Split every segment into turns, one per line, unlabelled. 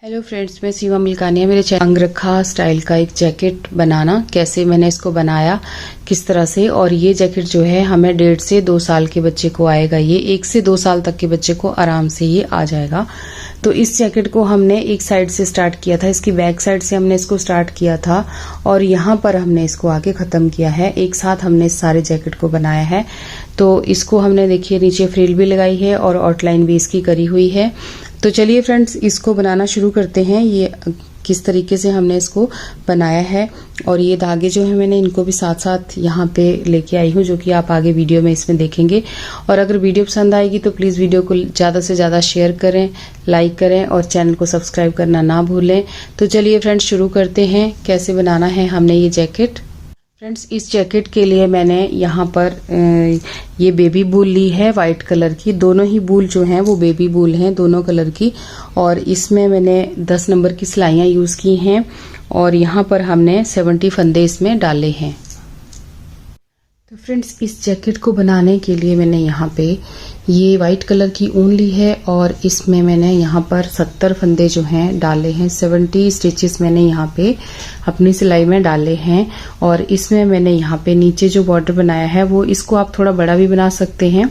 Hello friends, मैं सीमा मिल्कानिया। मेरे channel अंगरखा style का एक जैकेट बनाना, कैसे मैंने इसको बनाया, किस तरह से। और ये जैकेट जो है हमें 1.5 से 2 साल के बच्चे को आएगा। ये 1 से 2 साल तक के बच्चे को आराम से ये आ जाएगा। तो इस जैकेट को हमने एक साइड से स्टार्ट किया था, इसकी बैक साइड से हमने इसको स्टार्ट किया था और यहाँ पर हमने इसको आगे खत्म किया है। एक साथ हमने इस सारे जैकेट को बनाया है। तो इसको हमने देखिए नीचे फ्रिल भी लगाई है और आउटलाइन भी इसकी करी हुई है। तो चलिए फ्रेंड्स, इसको बनाना शुरू करते हैं। ये किस तरीके से हमने इसको बनाया है और ये धागे जो है मैंने इनको भी साथ साथ यहाँ पे लेके आई हूँ, जो कि आप आगे वीडियो में इसमें देखेंगे। और अगर वीडियो पसंद आएगी तो प्लीज़ वीडियो को ज़्यादा से ज़्यादा शेयर करें, लाइक करें और चैनल को सब्सक्राइब करना ना भूलें। तो चलिए फ्रेंड्स, शुरू करते हैं कैसे बनाना है हमने ये जैकेट। फ्रेंड्स, इस जैकेट के लिए मैंने यहाँ पर ये बेबी बूल ली है वाइट कलर की। दोनों ही बूल जो हैं वो बेबी बूल हैं, दोनों कलर की। और इसमें मैंने 10 नंबर की सिलाइयाँ यूज़ की हैं और यहाँ पर हमने 70 फंदे इसमें डाले हैं। तो फ्रेंड्स, इस जैकेट को बनाने के लिए मैंने यहाँ पे ये वाइट कलर की ऊन ली है और इसमें मैंने यहाँ पर 70 फंदे जो हैं डाले हैं। 70 स्टिचेस मैंने यहाँ पे अपनी सिलाई में डाले हैं। और इसमें मैंने यहाँ पे नीचे जो बॉर्डर बनाया है वो इसको आप थोड़ा बड़ा भी बना सकते हैं।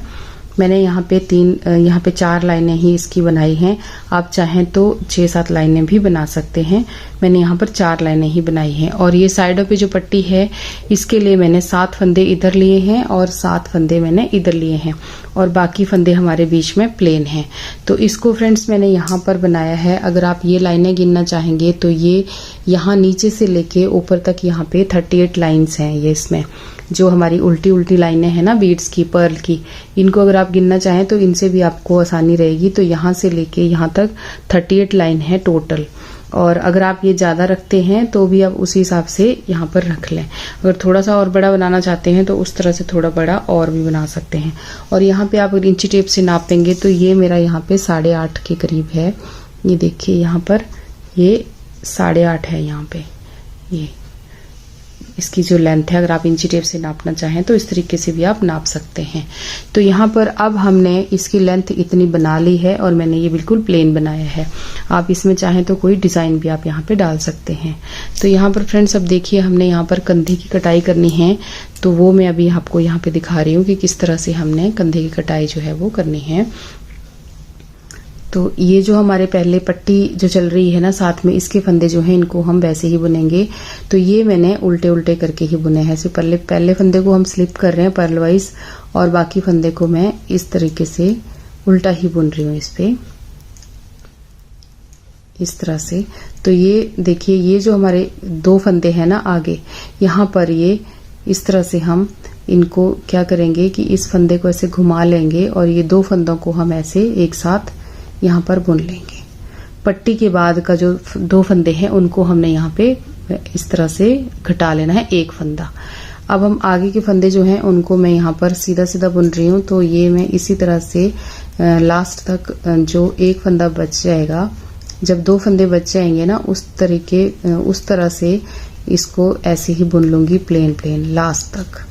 मैंने यहाँ पे 4 लाइनें ही इसकी बनाई हैं। आप चाहें तो 6-7 लाइनें भी बना सकते हैं। मैंने यहाँ पर 4 लाइनें ही बनाई हैं। और ये साइडों पे जो पट्टी है इसके लिए मैंने 7 फंदे इधर लिए हैं और 7 फंदे मैंने इधर लिए हैं और बाकी फंदे हमारे बीच में प्लेन हैं। तो इसको फ्रेंड्स मैंने यहाँ पर बनाया है। अगर आप ये लाइनें गिनना चाहेंगे तो ये यहाँ नीचे से लेके ऊपर तक यहाँ पे 38 लाइन्स हैं। ये इसमें जो हमारी उल्टी उल्टी लाइनें हैं ना बीड्स की, पर्ल की, इनको अगर आप गिनना चाहें तो इनसे भी आपको आसानी रहेगी। तो यहाँ से लेके यहाँ तक 38 लाइन है टोटल। और अगर आप ये ज़्यादा रखते हैं तो भी आप उसी हिसाब से यहाँ पर रख लें। अगर थोड़ा सा और बड़ा बनाना चाहते हैं तो उस तरह से थोड़ा बड़ा और भी बना सकते हैं। और यहाँ पे आप इंची टेप से नापेंगे तो ये मेरा यहाँ पे 8.5 के करीब है। ये देखिए यहाँ पर ये 8.5 है। यहाँ पे ये इसकी जो लेंथ है, अगर आप इंची टेप से नापना चाहें तो इस तरीके से भी आप नाप सकते हैं। तो यहाँ पर अब हमने इसकी लेंथ इतनी बना ली है और मैंने ये बिल्कुल प्लेन बनाया है। आप इसमें चाहें तो कोई डिज़ाइन भी आप यहाँ पे डाल सकते हैं। तो यहाँ पर फ्रेंड्स, अब देखिए हमने यहाँ पर कंधे की कटाई करनी है। तो वो मैं अभी आपको यहाँ पे दिखा रही हूँ कि किस तरह से हमने कंधे की कटाई जो है वो करनी है। तो ये जो हमारे पहले पट्टी जो चल रही है ना साथ में, इसके फंदे जो हैं इनको हम वैसे ही बुनेंगे। तो ये मैंने उल्टे उल्टे करके ही बुने हैं। ऐसे पहले फंदे को हम स्लिप कर रहे हैं पर्ल वाइज और बाकी फंदे को मैं इस तरीके से उल्टा ही बुन रही हूँ इस पे, इस तरह से। तो ये देखिए, ये जो हमारे 2 फंदे हैं ना आगे, यहाँ पर ये इस तरह से हम इनको क्या करेंगे कि इस फंदे को ऐसे घुमा लेंगे और ये 2 फंदों को हम ऐसे एक साथ यहाँ पर बुन लेंगे। पट्टी के बाद का जो 2 फंदे हैं उनको हमने यहाँ पे इस तरह से घटा लेना है 1 फंदा। अब हम आगे के फंदे जो हैं उनको मैं यहाँ पर सीधा सीधा बुन रही हूँ। तो ये मैं इसी तरह से लास्ट तक जो 1 फंदा बच जाएगा, जब 2 फंदे बच जाएंगे ना उस तरह से इसको ऐसे ही बुन लूंगी प्लेन लास्ट तक।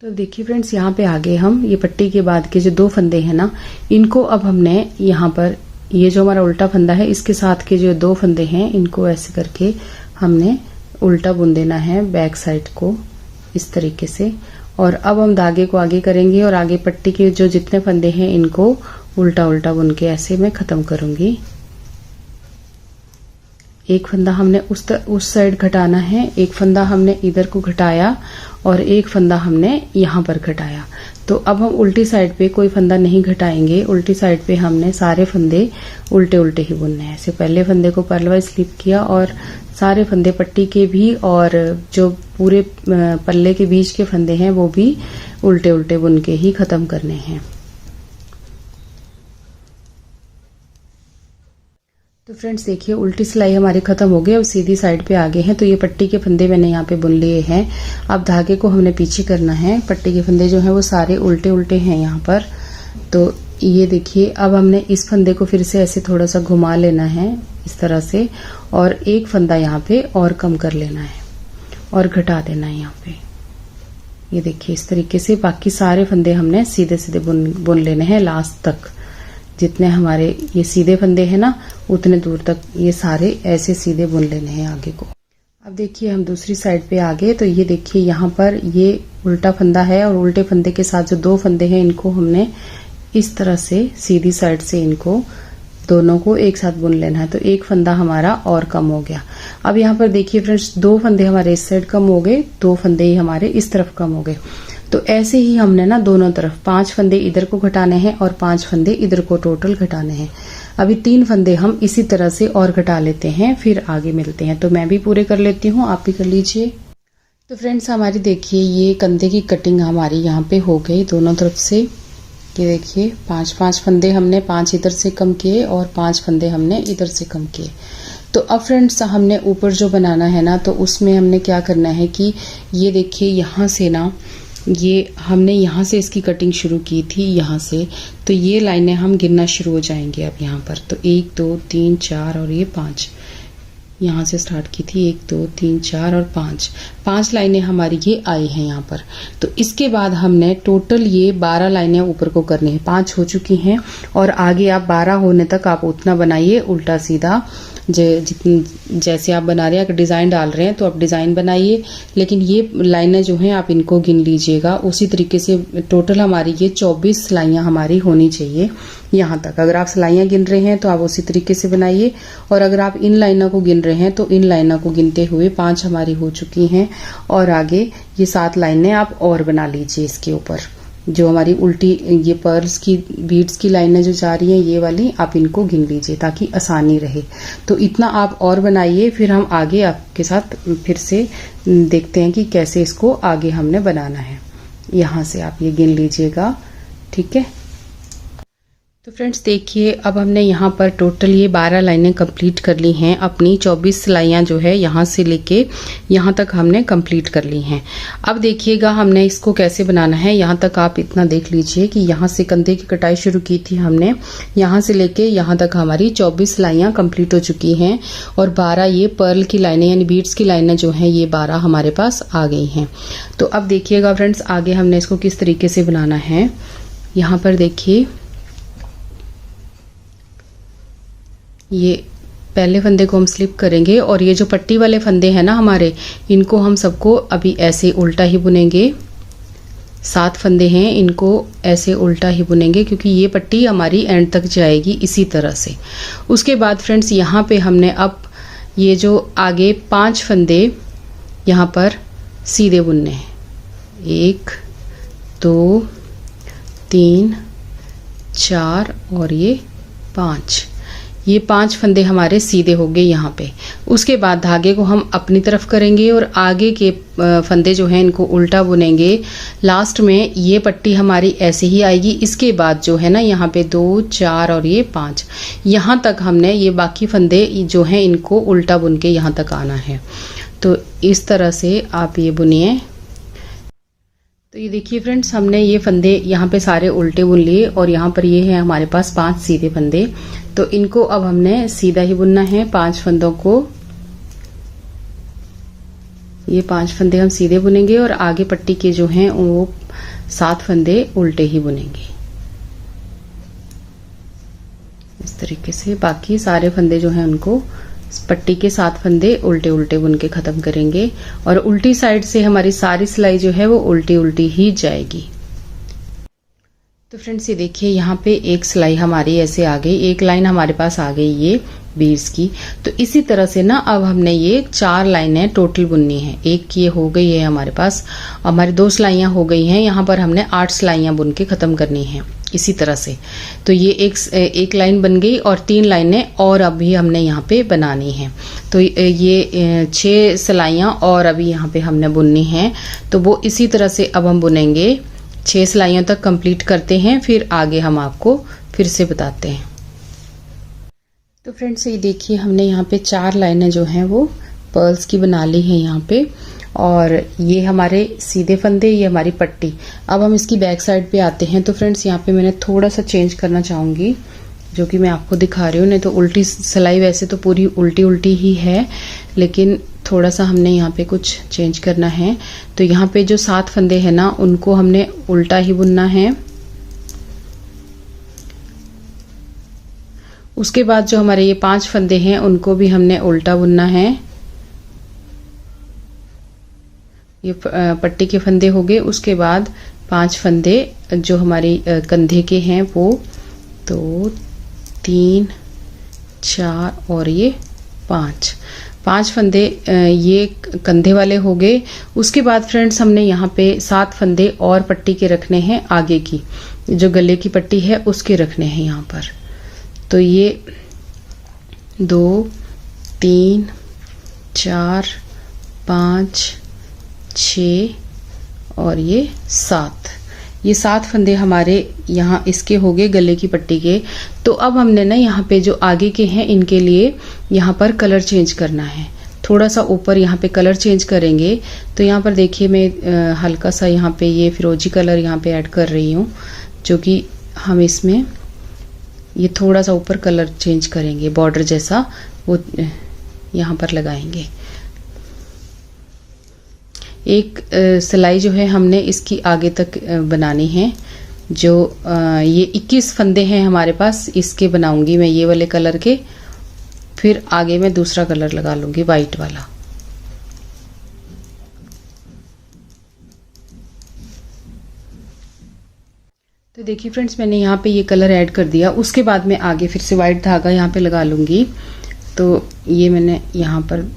तो देखिए फ्रेंड्स, यहाँ पे आगे हम ये पट्टी के बाद के जो 2 फंदे हैं ना, इनको अब हमने यहाँ पर ये जो हमारा उल्टा फंदा है इसके साथ के जो 2 फंदे हैं इनको ऐसे करके हमने उल्टा बुन देना है बैक साइड को इस तरीके से। और अब हम धागे को आगे करेंगे और आगे पट्टी के जो जितने फंदे हैं इनको उल्टा उल्टा बुन के ऐसे मैं खत्म करूंगी। 1 फंदा हमने उस साइड घटाना है, 1 फंदा हमने इधर को घटाया और 1 फंदा हमने यहाँ पर घटाया। तो अब हम उल्टी साइड पे कोई फंदा नहीं घटाएंगे। उल्टी साइड पे हमने सारे फंदे उल्टे उल्टे ही बुनने हैं। ऐसे पहले फंदे को पर्ल वाइज स्लिप किया और सारे फंदे पट्टी के भी और जो पूरे पल्ले के बीच के फंदे हैं वो भी उल्टे उल्टे बुन के ही खत्म करने हैं। तो फ्रेंड्स देखिए, उल्टी सिलाई हमारी खत्म हो गई। अब सीधी साइड पे आगे हैं। तो ये पट्टी के फंदे मैंने यहाँ पे बुन लिए हैं। अब धागे को हमने पीछे करना है। पट्टी के फंदे जो हैं वो सारे उल्टे उल्टे हैं यहाँ पर। तो ये देखिए, अब हमने इस फंदे को फिर से ऐसे थोड़ा सा घुमा लेना है इस तरह से और 1 फंदा यहाँ पे और कम कर लेना है और घटा देना है यहाँ पे। ये देखिए इस तरीके से बाकी सारे फंदे हमने सीधे सीधे बुन लेने हैं लास्ट तक। जितने हमारे ये सीधे फंदे हैं ना, उतने दूर तक ये सारे ऐसे सीधे बुन लेने हैं आगे को। अब देखिए हम दूसरी साइड पे आ गए, तो ये देखिए यहाँ पर ये उल्टा फंदा है और उल्टे फंदे के साथ जो 2 फंदे हैं इनको हमने इस तरह से सीधी साइड से इनको दोनों को एक साथ बुन लेना है। तो एक फंदा हमारा और कम हो गया। अब यहाँ पर देखिए फ्रेंड्स, 2 फंदे हमारे इस साइड कम हो गए, 2 फंदे ही हमारे इस तरफ कम हो गए। तो ऐसे ही हमने ना दोनों तरफ 5 फंदे इधर को घटाने हैं और 5 फंदे इधर को टोटल घटाने हैं। अभी 3 फंदे हम इसी तरह से और घटा लेते हैं, फिर आगे मिलते हैं। तो मैं भी पूरे कर लेती हूँ, आप भी कर लीजिए। तो फ्रेंड्स हमारी देखिए ये कंधे की कटिंग हमारी यहाँ पे हो गई दोनों तरफ से। ये देखिए 5 फंदे हमने 5 इधर से कम किए और 5 फंदे हमने इधर से कम किए। तो अब फ्रेंड्स हमने ऊपर जो बनाना है ना, तो उसमें हमने क्या करना है कि ये देखिए यहाँ से ना, ये हमने यहाँ से इसकी कटिंग शुरू की थी यहाँ से, तो ये लाइनें हम गिनना शुरू हो जाएंगे अब यहाँ पर। तो 1 2 3 4 और ये 5, यहाँ से स्टार्ट की थी 1 2 3 4 और 5 लाइनें हमारी ये आई हैं यहाँ पर। तो इसके बाद हमने टोटल ये 12 लाइनें ऊपर को करनी है। 5 हो चुकी हैं और आगे आप 12 होने तक आप उतना बनाइए उल्टा सीधा, जैसे आप बना रहे हैं। अगर डिज़ाइन डाल रहे हैं तो आप डिज़ाइन बनाइए, लेकिन ये लाइनें जो हैं आप इनको गिन लीजिएगा उसी तरीके से। टोटल हमारी ये 24 सिलाइयाँ हमारी होनी चाहिए यहाँ तक। अगर आप सिलाइयाँ गिन रहे हैं तो आप उसी तरीके से बनाइए, और अगर आप इन लाइनों को गिन रहे हैं तो इन लाइनों को गिनते हुए 5 हमारी हो चुकी हैं, और आगे ये 7 लाइनें आप और बना लीजिए इसके ऊपर। जो हमारी उल्टी ये पर्ल्स की बीड्स की लाइनें जो जा रही हैं ये वाली, आप इनको गिन लीजिए ताकि आसानी रहे। तो इतना आप और बनाइए, फिर हम आगे आपके साथ फिर से देखते हैं कि कैसे इसको आगे हमने बनाना है। यहाँ से आप ये गिन लीजिएगा, ठीक है। तो फ्रेंड्स देखिए अब हमने यहाँ पर टोटल ये 12 लाइनें कंप्लीट कर ली हैं। अपनी 24 सिलाइयाँ जो है यहाँ से लेके यहाँ तक हमने कंप्लीट कर ली हैं। अब देखिएगा हमने इसको कैसे बनाना है। यहाँ तक आप इतना देख लीजिए कि यहाँ से कंधे की कटाई शुरू की थी हमने, यहाँ से लेके यहाँ तक हमारी 24 सिलाइयाँ कंप्लीट हो चुकी हैं, और 12 ये पर्ल की लाइनें यानी बीड्स की लाइनें जो हैं ये 12 हमारे पास आ गई हैं। तो अब देखिएगा फ्रेंड्स आगे हमने इसको किस तरीके से बनाना है। यहाँ पर देखिए ये पहले फंदे को हम स्लिप करेंगे, और ये जो पट्टी वाले फंदे हैं ना हमारे, इनको हम सबको अभी ऐसे उल्टा ही बुनेंगे। 7 फंदे हैं, इनको ऐसे उल्टा ही बुनेंगे क्योंकि ये पट्टी हमारी एंड तक जाएगी इसी तरह से। उसके बाद फ्रेंड्स यहाँ पे हमने अब ये जो आगे 5 फंदे यहाँ पर सीधे बुनने हैं। 1 2 3 4 और ये 5, ये 5 फंदे हमारे सीधे हो गए यहाँ पे। उसके बाद धागे को हम अपनी तरफ करेंगे और आगे के फंदे जो हैं इनको उल्टा बुनेंगे। लास्ट में ये पट्टी हमारी ऐसे ही आएगी। इसके बाद जो है ना यहाँ पे 2 4 और ये 5, यहाँ तक हमने ये बाकी फंदे जो हैं इनको उल्टा बुन के यहाँ तक आना है। तो इस तरह से आप ये बुनिए। तो ये देखिए फ्रेंड्स हमने ये फंदे यहाँ पे सारे उल्टे बुन लिए, और यहाँ पर ये है हमारे पास 5 सीधे फंदे। तो इनको अब हमने सीधा ही बुनना है। 5 फंदों को, ये 5 फंदे हम सीधे बुनेंगे और आगे पट्टी के जो हैं वो 7 फंदे उल्टे ही बुनेंगे इस तरीके से। बाकी सारे फंदे जो हैं उनको पट्टी के 7 फंदे उल्टे उल्टे बुन के खत्म करेंगे, और उल्टी साइड से हमारी सारी सिलाई जो है वो उल्टी उल्टी ही जाएगी। तो फ्रेंड्स ये देखिए यहाँ पे एक सिलाई हमारी ऐसे आ गई, एक लाइन हमारे पास आ गई ये बीड्स की। तो इसी तरह से ना अब हमने ये 4 लाइनें टोटल बुननी है। एक ये हो गई है हमारे पास, हमारी 2 सिलाइयाँ हो गई हैं। यहाँ पर हमने 8 सिलाइयाँ बुन के खत्म करनी है इसी तरह से। तो ये एक लाइन बन गई, और 3 लाइनें और अभी हमने यहाँ पे बनानी है। तो ये 6 सिलाइयाँ और अभी यहाँ पे हमने बुननी है। तो वो इसी तरह से अब हम बुनेंगे। 6 सिलाइयों तक कंप्लीट करते हैं, फिर आगे हम आपको फिर से बताते हैं। तो फ्रेंड्स ये देखिए हमने यहाँ पे 4 लाइनें जो हैं वो पर्ल्स की बना ली हैं यहाँ पे, और ये हमारे सीधे फंदे, ये हमारी पट्टी। अब हम इसकी बैक साइड पे आते हैं। तो फ्रेंड्स यहाँ पे मैंने थोड़ा सा चेंज करना चाहूँगी, जो कि मैं आपको दिखा रही हूँ। नहीं तो उल्टी सिलाई वैसे तो पूरी उल्टी उल्टी ही है, लेकिन थोड़ा सा हमने यहाँ पे कुछ चेंज करना है। तो यहाँ पे जो 7 फंदे हैं ना उनको हमने उल्टा ही बुनना है, उसके बाद जो हमारे ये 5 फंदे हैं उनको भी हमने उल्टा बुनना है। ये पट्टी के फंदे हो गए। उसके बाद 5 फंदे जो हमारी कंधे के हैं वो 2 3 4 और ये 5 फंदे ये कंधे वाले हो गए। उसके बाद फ्रेंड्स हमने यहाँ पे 7 फंदे और पट्टी के रखने हैं, आगे की जो गले की पट्टी है उसके रखने हैं यहाँ पर। तो ये 2 3 4 5 6 और ये 7 फंदे हमारे यहाँ इसके हो गए गले की पट्टी के। तो अब हमने ना यहाँ पे जो आगे के हैं इनके लिए यहाँ पर कलर चेंज करना है, थोड़ा सा ऊपर यहाँ पे कलर चेंज करेंगे। तो यहाँ पर देखिए मैं हल्का सा यहाँ पे ये फिरोजी कलर यहाँ पे ऐड कर रही हूँ, जो कि हम इसमें ये थोड़ा सा ऊपर कलर चेंज करेंगे, बॉर्डर जैसा वो यहाँ पर लगाएंगे। एक सिलाई जो है हमने इसकी आगे तक बनानी है। जो ये 21 फंदे हैं हमारे पास, इसके बनाऊंगी मैं ये वाले कलर के, फिर आगे मैं दूसरा कलर लगा लूंगी वाइट वाला। तो देखिए फ्रेंड्स मैंने यहाँ पे ये कलर ऐड कर दिया। उसके बाद मैं आगे फिर से वाइट धागा यहाँ पे लगा लूंगी। तो ये मैंने यहाँ पर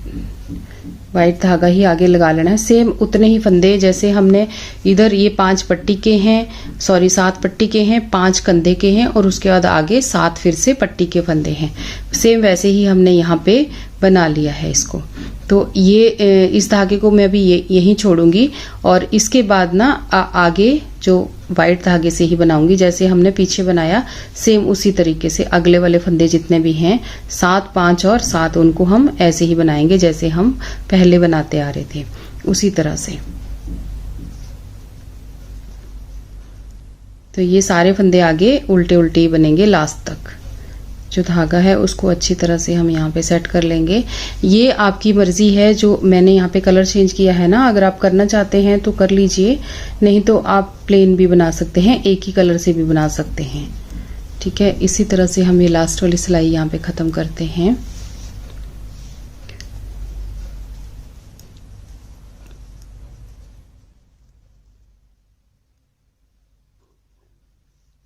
वाइट धागा ही आगे लगा लेना है। सेम उतने ही फंदे जैसे हमने इधर ये 5 पट्टी के हैं, सॉरी 7 पट्टी के हैं, 5 कंधे के हैं और उसके बाद आगे 7 फिर से पट्टी के फंदे हैं। सेम वैसे ही हमने यहाँ पे बना लिया है इसको। तो ये इस धागे को मैं अभी यहीं छोड़ूंगी और इसके बाद ना आगे जो वाइट धागे से ही बनाऊंगी, जैसे हमने पीछे बनाया सेम उसी तरीके से अगले वाले फंदे जितने भी हैं 7 5 और 7 उनको हम ऐसे ही बनाएंगे जैसे हम पहले बनाते आ रहे थे, उसी तरह से। तो ये सारे फंदे आगे उल्टे उल्टे ही बनेंगे लास्ट तक। जो धागा है उसको अच्छी तरह से हम यहाँ पे सेट कर लेंगे। ये आपकी मर्जी है, जो मैंने यहाँ पे कलर चेंज किया है ना, अगर आप करना चाहते हैं तो कर लीजिए, नहीं तो आप प्लेन भी बना सकते हैं, एक ही कलर से भी बना सकते हैं। ठीक है, इसी तरह से हम ये लास्ट वाली सिलाई यहाँ पे खत्म करते हैं।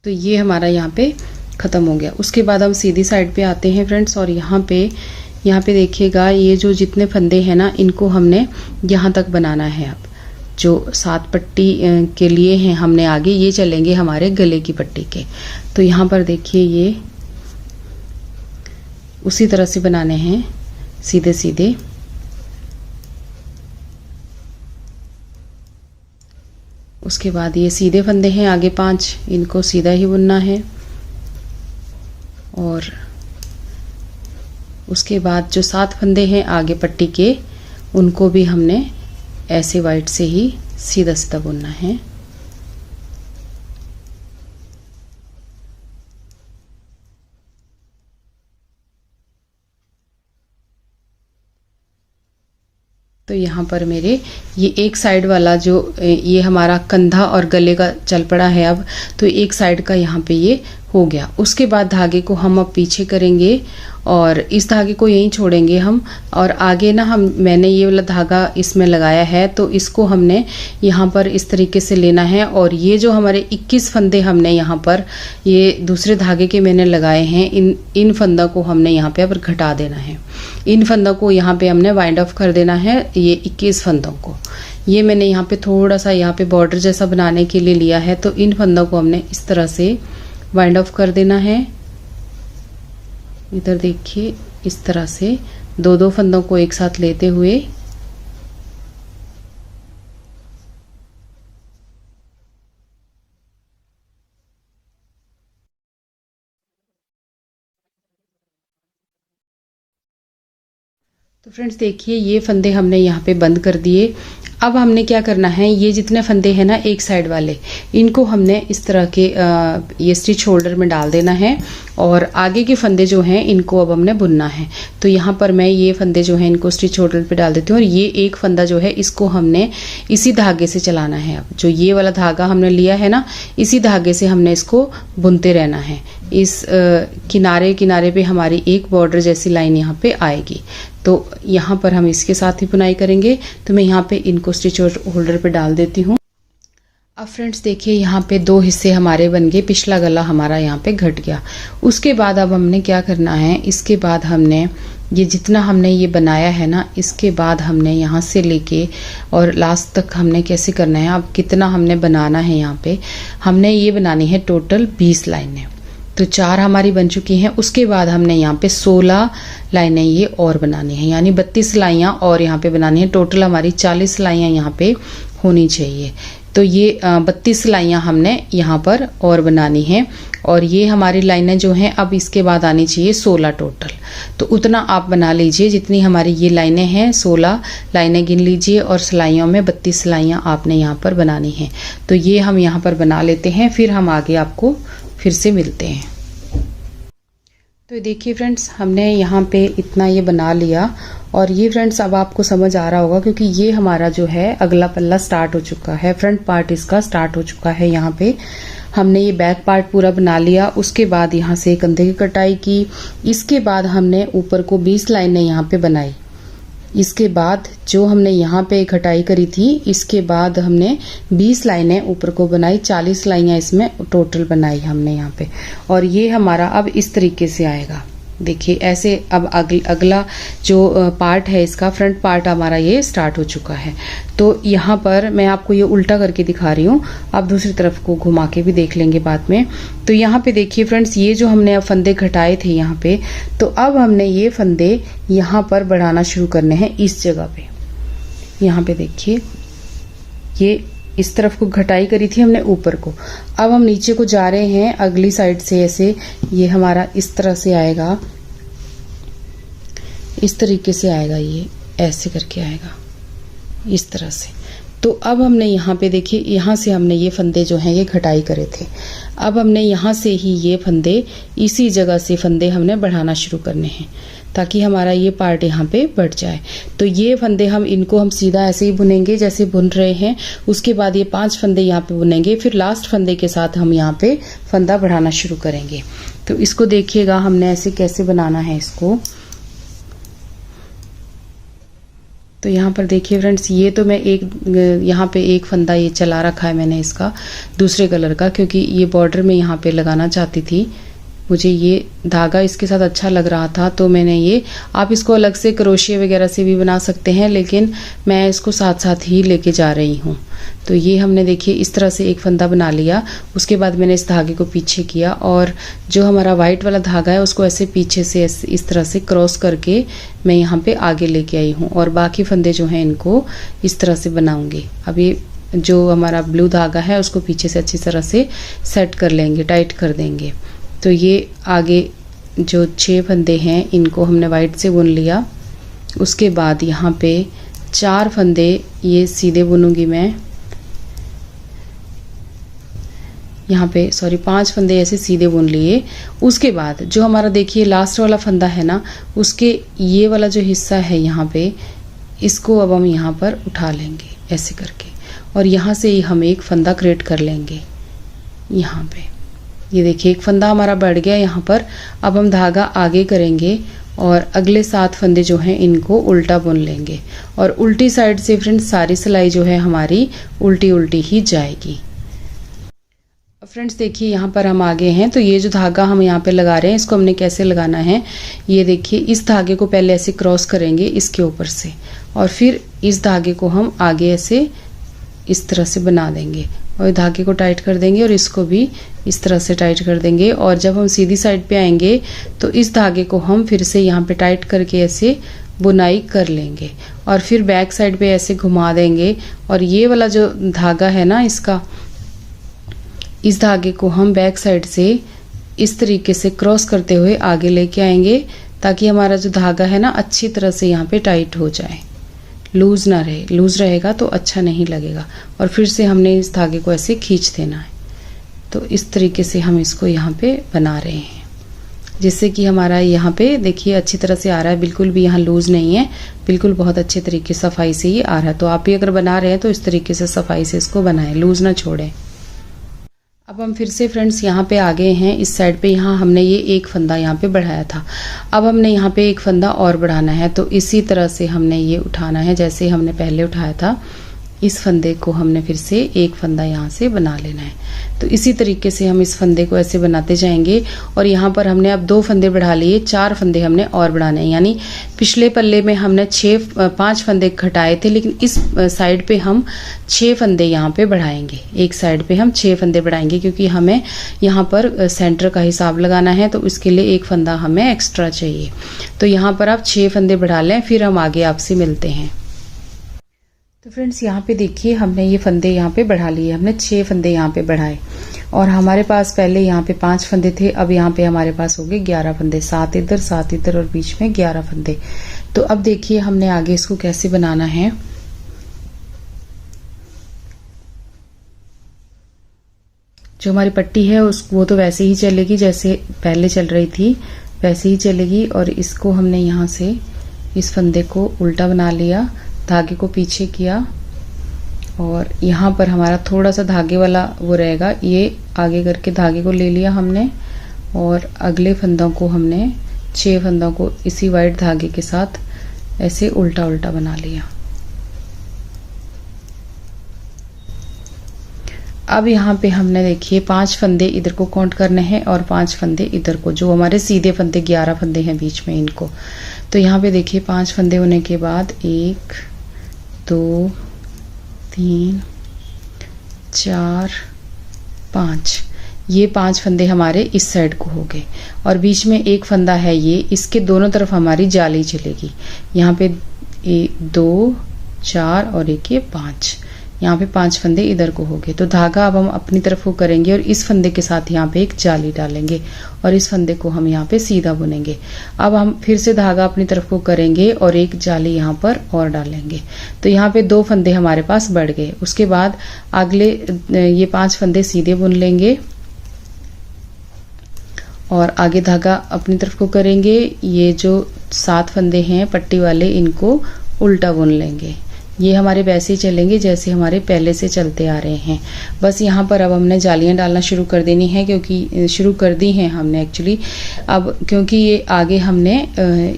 तो ये हमारा यहाँ पे खत्म हो गया। उसके बाद हम सीधी साइड पे आते हैं फ्रेंड्स, और यहाँ पे देखिएगा ये जो जितने फंदे हैं ना इनको हमने यहाँ तक बनाना है। अब जो 7 पट्टी के लिए हैं हमने आगे, ये चलेंगे हमारे गले की पट्टी के। तो यहाँ पर देखिए ये उसी तरह से बनाने हैं सीधे सीधे। उसके बाद ये सीधे फंदे हैं आगे 5, इनको सीधा ही बुनना है। और उसके बाद जो 7 फंदे हैं आगे पट्टी के, उनको भी हमने ऐसे वाइट से ही सीधा सीधा बुनना है। तो यहाँ पर मेरे ये एक साइड वाला जो ये हमारा कंधा और गले का चल पड़ा है अब, तो एक साइड का यहाँ पे ये हो गया। उसके बाद धागे को हम अब पीछे करेंगे और इस धागे को यहीं छोड़ेंगे हम, और आगे ना मैंने ये वाला धागा इसमें लगाया है, तो इसको हमने यहाँ पर इस तरीके से लेना है। और ये जो हमारे 21 फंदे हमने यहाँ पर ये दूसरे धागे के मैंने लगाए हैं, इन फंदों को हमने यहाँ पे अब घटा देना है। इन फंदों को यहाँ पे हमने वाइंड ऑफ कर देना है, ये 21 फंदों को। ये मैंने यहाँ पे थोड़ा सा यहाँ पे बॉर्डर जैसा बनाने के लिए लिया है, तो इन फंदों को हमने इस तरह से वाइंड ऑफ कर देना है। इधर देखिए इस तरह से 2-2 फंदों को एक साथ लेते हुए तो फ्रेंड्स देखिए ये फंदे हमने यहाँ पे बंद कर दिए। अब हमने क्या करना है, ये जितने फंदे हैं ना एक साइड वाले, इनको हमने इस तरह के ये स्टिच होल्डर में डाल देना है, और आगे के फंदे जो हैं इनको अब हमने बुनना है। तो यहाँ पर मैं ये फंदे जो हैं इनको स्टिच होल्डर पे डाल देती हूँ, और ये एक फंदा जो है इसको हमने इसी धागे से चलाना है। अब जो ये वाला धागा हमने लिया है ना, इसी धागे से हमने इसको बुनते रहना है। इस किनारे किनारे पे हमारी एक बॉर्डर जैसी लाइन यहाँ पे आएगी। तो यहाँ पर हम इसके साथ ही बुनाई करेंगे। तो मैं यहाँ पे इनको स्टिच होल्डर पे डाल देती हूँ। अब फ्रेंड्स देखिए यहाँ पे दो हिस्से हमारे बन गए, पिछला गला हमारा यहाँ पे घट गया। उसके बाद अब हमने क्या करना है, इसके बाद हमने ये जितना हमने ये बनाया है ना, इसके बाद हमने यहाँ से लेके और लास्ट तक हमने कैसे करना है, अब कितना हमने बनाना है, यहाँ पे हमने ये बनानी है टोटल 20 लाइनें। तो 4 हमारी बन चुकी हैं। उसके बाद हमने यहाँ पे 16 लाइनें ये और बनानी है, यानी 32 लाइयाँ और यहाँ पे बनानी है। टोटल हमारी 40 लाइयाँ यहाँ पे होनी चाहिए। तो ये 32 लाइयाँ हमने यहाँ पर और बनानी है। और ये हमारी लाइनें जो हैं अब इसके बाद आनी चाहिए 16 टोटल। तो उतना आप बना लीजिए जितनी हमारी ये लाइनें हैं, 16 लाइनें गिन लीजिए और सिलाइयों में 32 सिलाइयाँ आपने यहाँ पर बनानी हैं। तो ये हम यहाँ पर बना लेते हैं, फिर हम आगे आपको फिर से मिलते हैं। तो देखिए फ्रेंड्स, हमने यहाँ पे इतना ये बना लिया। और ये फ्रेंड्स अब आपको समझ आ रहा होगा क्योंकि ये हमारा जो है अगला पल्ला स्टार्ट हो चुका है, फ्रंट पार्ट इसका स्टार्ट हो चुका है। यहाँ पे हमने ये बैक पार्ट पूरा बना लिया। उसके बाद यहाँ से कंधे की कटाई की। इसके बाद हमने ऊपर को 20 लाइनें यहाँ पे बनाई। इसके बाद जो हमने यहाँ पे कटाई करी थी, इसके बाद हमने 20 लाइनें ऊपर को बनाई, 40 लाइनें इसमें टोटल बनाई हमने यहाँ पे। और ये हमारा अब इस तरीके से आएगा। देखिए ऐसे अब अगला जो पार्ट है इसका फ्रंट पार्ट हमारा ये स्टार्ट हो चुका है। तो यहाँ पर मैं आपको ये उल्टा करके दिखा रही हूँ, आप दूसरी तरफ को घुमा के भी देख लेंगे बाद में। तो यहाँ पे देखिए फ्रेंड्स, ये जो हमने अब फंदे घटाए थे यहाँ पे, तो अब हमने ये फंदे यहाँ पर बढ़ाना शुरू करने हैं इस जगह पे। यहाँ पे देखिए ये इस तरफ को घटाई करी थी हमने ऊपर को। अब हम नीचे को जा रहे हैं अगली साइड से। ऐसे ये हमारा इस तरह से आएगा, इस तरीके से आएगा, ये ऐसे करके आएगा इस तरह से। तो अब हमने यहाँ पे देखिए, यहाँ से हमने ये फंदे जो हैं ये घटाई करे थे। अब हमने यहाँ से ही ये फंदे, इसी जगह से फंदे हमने बढ़ाना शुरू करने हैं ताकि हमारा ये पार्ट यहाँ पे बढ़ जाए। तो ये फंदे इनको हम सीधा ऐसे ही बुनेंगे जैसे बुन रहे हैं। उसके बाद ये 5 फंदे यहाँ पे बुनेंगे, फिर लास्ट फंदे के साथ हम यहाँ पे फंदा बढ़ाना शुरू करेंगे। तो इसको देखिएगा हमने ऐसे कैसे बनाना है इसको। तो यहाँ पर देखिए फ्रेंड्स, ये तो मैं यहाँ पे एक फंदा ये चला रखा है मैंने इसका दूसरे कलर का, क्योंकि ये बॉर्डर में यहाँ पे लगाना चाहती थी। मुझे ये धागा इसके साथ अच्छा लग रहा था तो मैंने ये, आप इसको अलग से क्रोशिया वगैरह से भी बना सकते हैं, लेकिन मैं इसको साथ साथ ही लेके जा रही हूँ। तो ये हमने देखिए इस तरह से एक फंदा बना लिया। उसके बाद मैंने इस धागे को पीछे किया और जो हमारा वाइट वाला धागा है उसको ऐसे पीछे से इस तरह से क्रॉस करके मैं यहाँ पे आगे लेके आई हूँ। और बाकी फंदे जो हैं इनको इस तरह से बनाऊंगी। अब ये जो हमारा ब्लू धागा है उसको पीछे से अच्छी तरह से सेट कर लेंगे, टाइट कर देंगे। तो ये आगे जो 6 फंदे हैं इनको हमने वाइट से बुन लिया। उसके बाद यहाँ पे 4 फंदे ये सीधे बुनूंगी मैं, यहाँ पे 5 फंदे ऐसे सीधे बुन लिए। उसके बाद जो हमारा देखिए लास्ट वाला फंदा है ना, उसके ये वाला जो हिस्सा है यहाँ पे, इसको अब हम यहाँ पर उठा लेंगे ऐसे करके, और यहाँ से ही हम एक फंदा क्रिएट कर लेंगे। यहाँ पे ये देखिए एक फंदा हमारा बढ़ गया यहाँ पर। अब हम धागा आगे करेंगे और अगले 7 फंदे जो हैं इनको उल्टा बुन लेंगे। और उल्टी साइड से फ्रेंड्स सारी सिलाई जो है हमारी उल्टी उल्टी ही जाएगी। फ्रेंड्स देखिए यहाँ पर हम आगे हैं। तो ये जो धागा हम यहाँ पे लगा रहे हैं इसको हमने कैसे लगाना है, ये देखिए इस धागे को पहले ऐसे क्रॉस करेंगे इसके ऊपर से, और फिर इस धागे को हम आगे ऐसे इस तरह से बना देंगे और धागे को टाइट कर देंगे और इसको भी इस तरह से टाइट कर देंगे। और जब हम सीधी साइड पे आएंगे तो इस धागे को हम फिर से यहाँ पे टाइट करके ऐसे बुनाई कर लेंगे और फिर बैक साइड पे ऐसे घुमा देंगे। और ये वाला जो धागा है ना इसका, इस धागे को हम बैक साइड से इस तरीके से क्रॉस करते हुए आगे लेके आएंगे ताकि हमारा जो धागा है ना अच्छी तरह से यहाँ पे टाइट हो जाए, लूज ना रहे। लूज रहेगा तो अच्छा नहीं लगेगा। और फिर से हमने इस धागे को ऐसे खींच देना है। तो इस तरीके से हम इसको यहाँ पे बना रहे हैं जिससे कि हमारा यहाँ पे देखिए अच्छी तरह से आ रहा है, बिल्कुल भी यहाँ लूज नहीं है, बिल्कुल बहुत अच्छे तरीके सफाई से ये आ रहा है। तो आप भी अगर बना रहे हैं तो इस तरीके से सफाई से इसको बनाएं, लूज ना छोड़ें। अब हम फिर से फ्रेंड्स यहाँ पे आ गए हैं इस साइड पे। यहाँ हमने ये एक फंदा यहाँ पे बढ़ाया था, अब हमने यहाँ पे एक फंदा और बढ़ाना है। तो इसी तरह से हमने ये उठाना है जैसे हमने पहले उठाया था। इस फंदे को हमने फिर से एक फंदा यहाँ से बना लेना है। तो इसी तरीके से हम इस फंदे को ऐसे बनाते जाएंगे। और यहाँ पर हमने अब 2 फंदे बढ़ा लिए, 4 फंदे हमने और बढ़ाने हैं। यानी पिछले पल्ले में हमने 5 फंदे घटाए थे, लेकिन इस साइड पे हम 6 फंदे यहाँ पे बढ़ाएंगे। एक साइड पे हम 6 फंदे बढ़ाएंगे क्योंकि हमें यहाँ पर सेंटर का हिसाब लगाना है, तो उसके लिए एक फंदा हमें एक्स्ट्रा चाहिए। तो यहाँ पर आप 6 फंदे बढ़ा लें, फिर हम आगे आपसे मिलते हैं। तो फ्रेंड्स यहाँ पे देखिए हमने ये फंदे यहाँ पे बढ़ा लिए, हमने 6 फंदे यहाँ पे बढ़ाए। और हमारे पास पहले यहाँ पे 5 फंदे थे, अब यहाँ पे हमारे पास हो गए 11 फंदे, 7 इधर 7 इधर और बीच में 11 फंदे। तो अब देखिए हमने आगे इसको कैसे बनाना है। जो हमारी पट्टी है वो तो वैसे ही चलेगी जैसे पहले चल रही थी, वैसे ही चलेगी। और इसको हमने यहाँ से इस फंदे को उल्टा बना लिया, धागे को पीछे किया और यहाँ पर हमारा थोड़ा सा धागे वाला वो रहेगा, ये आगे करके धागे को ले लिया हमने। और अगले फंदों को हमने 6 फंदों को इसी वाइट धागे के साथ ऐसे उल्टा उल्टा बना लिया। अब यहाँ पे हमने देखिए 5 फंदे इधर को काउंट करने हैं और 5 फंदे इधर को, जो हमारे सीधे फंदे 11 फंदे हैं बीच में इनको। तो यहाँ पे देखिए 5 फंदे होने के बाद 1 2 3 4 5, ये 5 फंदे हमारे इस साइड को हो गए। और बीच में एक फंदा है ये, इसके दोनों तरफ हमारी जाली चलेगी। यहाँ पे 2 4 और एक ये 5, यहाँ पे 5 फंदे इधर को हो गए। तो धागा अब हम अपनी तरफ को करेंगे और इस फंदे के साथ यहाँ पे एक जाली डालेंगे और इस फंदे को हम यहाँ पे सीधा बुनेंगे। अब हम फिर से धागा अपनी तरफ को करेंगे और एक जाली यहाँ पर और डालेंगे। तो यहाँ पे 2 फंदे हमारे पास बढ़ गए। उसके बाद अगले ये 5 फंदे सीधे बुन लेंगे और आगे धागा अपनी तरफ को करेंगे। ये जो 7 फंदे हैं पट्टी वाले, इनको उल्टा बुन लेंगे। ये हमारे वैसे ही चलेंगे जैसे हमारे पहले से चलते आ रहे हैं। बस यहाँ पर अब हमने जालियाँ डालना शुरू कर देनी है, क्योंकि शुरू कर दी हैं हमने एक्चुअली। अब क्योंकि ये आगे हमने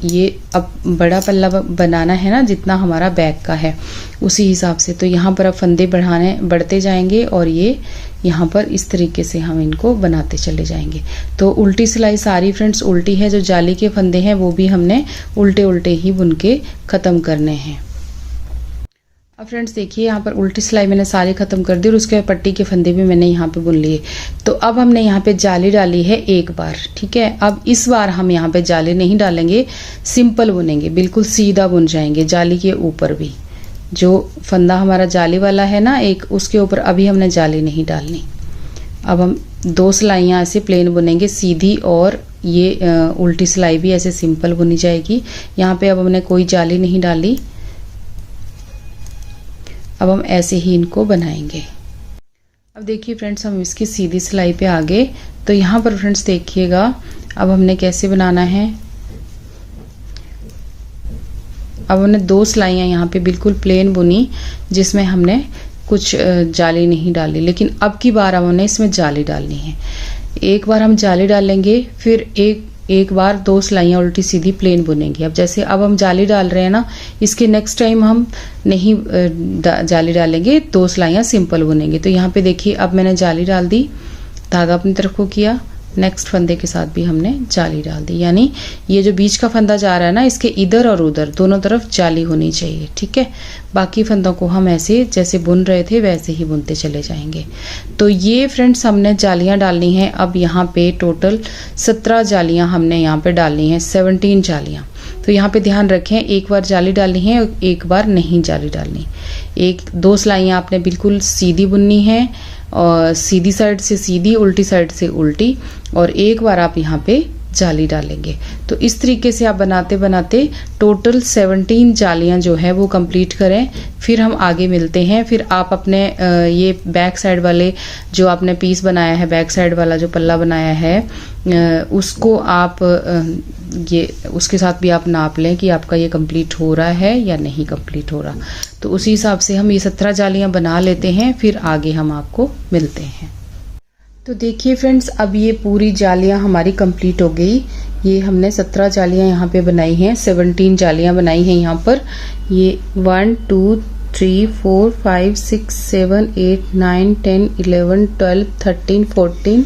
ये अब बड़ा पल्ला बनाना है ना, जितना हमारा बैक का है उसी हिसाब से। तो यहाँ पर अब फंदे बढ़ते जाएंगे और ये यहाँ पर इस तरीके से हम इनको बनाते चले जाएंगे। तो उल्टी सिलाई सारी फ्रेंड्स उल्टी है, जो जाली के फंदे हैं वो भी हमने उल्टे उल्टे ही बुन के ख़त्म करने हैं। अब फ्रेंड्स देखिए यहाँ पर उल्टी सिलाई मैंने सारी खत्म कर दी और उसके बाद पट्टी के फंदे भी मैंने यहाँ पे बुन लिए। तो अब हमने यहाँ पे जाली डाली है एक बार, ठीक है। अब इस बार हम यहाँ पे जाली नहीं डालेंगे, सिंपल बुनेंगे, बिल्कुल सीधा बुन जाएंगे। जाली के ऊपर भी जो फंदा हमारा जाली वाला है ना एक, उसके ऊपर अभी हमने जाली नहीं डालनी। अब हम 2 सिलाइयाँ ऐसे प्लेन बुनेंगे सीधी, और ये उल्टी सिलाई भी ऐसे सिंपल बुनी जाएगी। यहाँ पे अब हमने कोई जाली नहीं डाली। अब हम ऐसे ही इनको बनाएंगे। अब देखिए फ्रेंड्स हम इसकी सीधी सिलाई पे आ गए। तो यहाँ पर फ्रेंड्स देखिएगा अब हमने कैसे बनाना है। अब हमने 2 सिलाइयाँ यहाँ पे बिल्कुल प्लेन बुनी, जिसमें हमने कुछ जाली नहीं डाली, लेकिन अब की बार अब हमने इसमें जाली डालनी है। एक बार हम जाली डालेंगे, फिर एक बार 2 सिलाइयाँ उल्टी सीधी प्लेन बुनेंगे। अब जैसे अब हम जाली डाल रहे हैं ना, इसके नेक्स्ट टाइम हम नहीं जाली डालेंगे, 2 सिलाइयाँ सिंपल बुनेंगे। तो यहाँ पे देखिए अब मैंने जाली डाल दी, धागा अपनी तरफ को किया, नेक्स्ट फंदे के साथ भी हमने जाली डाल दी। यानी ये जो बीच का फंदा जा रहा है ना, इसके इधर और उधर दोनों तरफ जाली होनी चाहिए, ठीक है। बाकी फंदों को हम ऐसे जैसे बुन रहे थे वैसे ही बुनते चले जाएंगे। तो ये फ्रेंड्स हमने जालियां डालनी है। अब यहाँ पे टोटल 17 जालियां हमने यहाँ पे डालनी है, 17 जालियां। तो यहाँ पे ध्यान रखें, एक बार जाली डालनी है, एक बार नहीं जाली डालनी। 2 सिलाइयाँ आपने बिल्कुल सीधी बुननी है, और सीधी साइड से सीधी, उल्टी साइड से उल्टी, और एक बार आप यहाँ पे जाली डालेंगे। तो इस तरीके से आप बनाते बनाते टोटल 17 जालियां जो है वो कंप्लीट करें। फिर हम आगे मिलते हैं। फिर आप अपने ये बैक साइड वाले जो आपने पीस बनाया है, बैक साइड वाला जो पल्ला बनाया है, उसको आप ये उसके साथ भी आप नाप लें कि आपका ये कंप्लीट हो रहा है या नहीं कंप्लीट हो रहा। तो उसी हिसाब से हम ये 17 जालियां बना लेते हैं, फिर आगे हम आपको मिलते हैं। तो देखिए फ्रेंड्स, अब ये पूरी जालियां हमारी कंप्लीट हो गई। ये हमने 17 जालियां यहाँ पे बनाई हैं, 17 जालियां बनाई हैं यहाँ पर। ये 1 2 3 4 5 6 7 8 9 10 11 12 13 14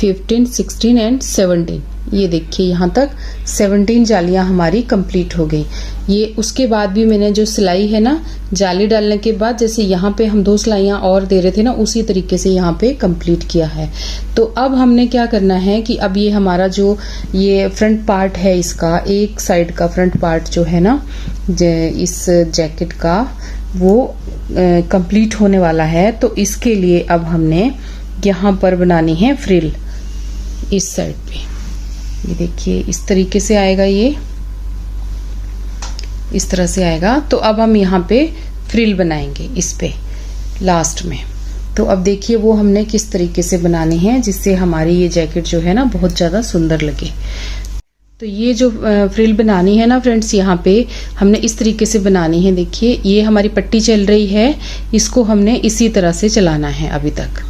15 16 एंड 17। ये देखिए यहाँ तक 17 जालियां हमारी कंप्लीट हो गई। ये उसके बाद भी मैंने जो सिलाई है ना, जाली डालने के बाद जैसे यहाँ पे हम 2 सिलाइयां और दे रहे थे ना, उसी तरीके से यहाँ पे कंप्लीट किया है। तो अब हमने क्या करना है कि अब ये हमारा जो ये फ्रंट पार्ट है, इसका एक साइड का फ्रंट पार्ट जो है ना इस जैकेट का, वो कंप्लीट होने वाला है। तो इसके लिए अब हमने यहाँ पर बनानी है फ्रिल इस साइड पे। ये देखिए इस तरीके से आएगा, ये इस तरह से आएगा। तो अब हम यहाँ पे फ्रिल बनाएंगे इस पे लास्ट में। तो अब देखिए वो हमने किस तरीके से बनानी है जिससे हमारी ये जैकेट जो है ना बहुत ज्यादा सुंदर लगे। तो ये जो फ्रिल बनानी है ना फ्रेंड्स, यहाँ पे हमने इस तरीके से बनानी है। देखिए ये हमारी पट्टी चल रही है, इसको हमने इसी तरह से चलाना है अभी तक।